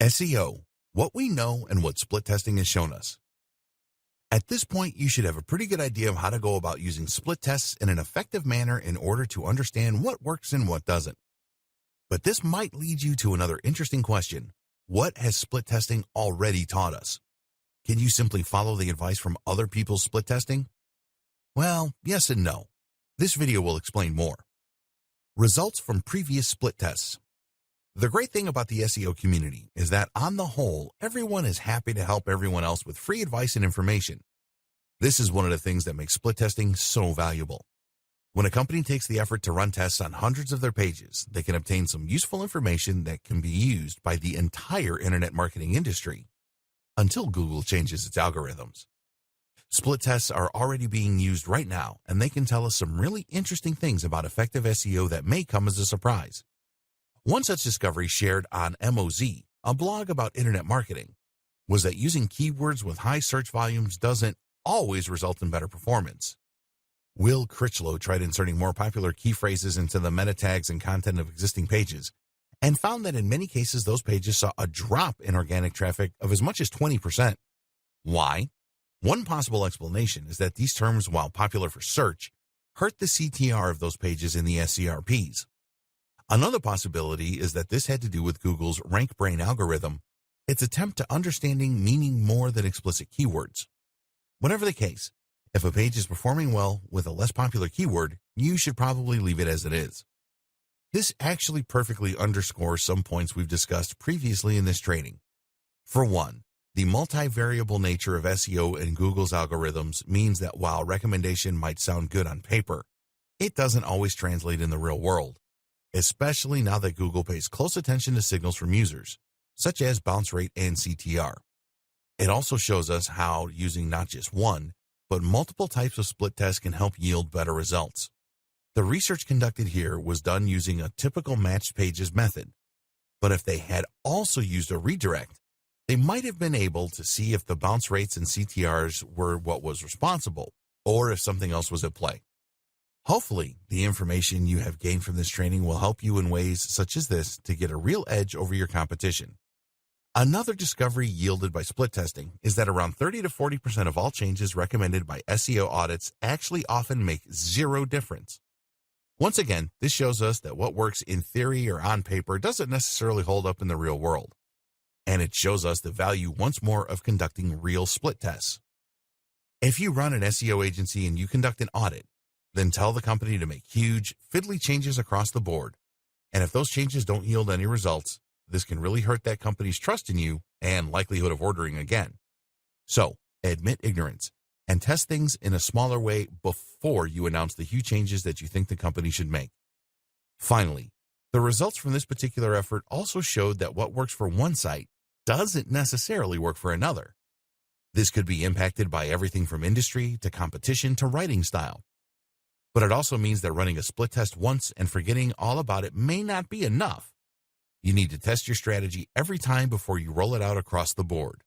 SEO, what we know and what split testing has shown us. At this point, you should have a pretty good idea of how to go about using split tests in an effective manner in order to understand what works and what doesn't. But this might lead you to another interesting question. What has split testing already taught us? Can you simply follow the advice from other people's split testing? Well, yes and no. This video will explain more. Results from previous split tests. The great thing about the SEO community is that, on the whole, everyone is happy to help everyone else with free advice and information. This is one of the things that makes split testing so valuable. When a company takes the effort to run tests on hundreds of their pages, they can obtain some useful information that can be used by the entire internet marketing industry until Google changes its algorithms. Split tests are already being used right now, and they can tell us some really interesting things about effective SEO that may come as a surprise. One such discovery shared on MOZ, a blog about internet marketing, was that using keywords with high search volumes doesn't always result in better performance. Will Critchlow tried inserting more popular key phrases into the meta tags and content of existing pages, and found that in many cases those pages saw a drop in organic traffic of as much as 20%. Why? One possible explanation is that these terms, while popular for search, hurt the CTR of those pages in the SERPs. Another possibility is that this had to do with Google's RankBrain algorithm, its attempt to understanding meaning more than explicit keywords. Whatever the case, if a page is performing well with a less popular keyword, you should probably leave it as it is. This actually perfectly underscores some points we've discussed previously in this training. For one, the multivariable nature of SEO and Google's algorithms means that while recommendation might sound good on paper, it doesn't always translate in the real world, especially now that Google pays close attention to signals from users, such as bounce rate and CTR. It also shows us how using not just one, but multiple types of split tests can help yield better results. The research conducted here was done using a typical matched pages method, but if they had also used a redirect, they might have been able to see if the bounce rates and CTRs were what was responsible, or if something else was at play. Hopefully, the information you have gained from this training will help you in ways such as this to get a real edge over your competition. Another discovery yielded by split testing is that around 30 to 40% of all changes recommended by SEO audits actually often make zero difference. Once again, this shows us that what works in theory or on paper doesn't necessarily hold up in the real world. And it shows us the value once more of conducting real split tests. If you run an SEO agency and you conduct an audit, then tell the company to make huge, fiddly changes across the board. And if those changes don't yield any results, this can really hurt that company's trust in you and likelihood of ordering again. So, admit ignorance and test things in a smaller way before you announce the huge changes that you think the company should make. Finally, the results from this particular effort also showed that what works for one site doesn't necessarily work for another. This could be impacted by everything from industry to competition to writing style. But it also means that running a split test once and forgetting all about it may not be enough. You need to test your strategy every time before you roll it out across the board.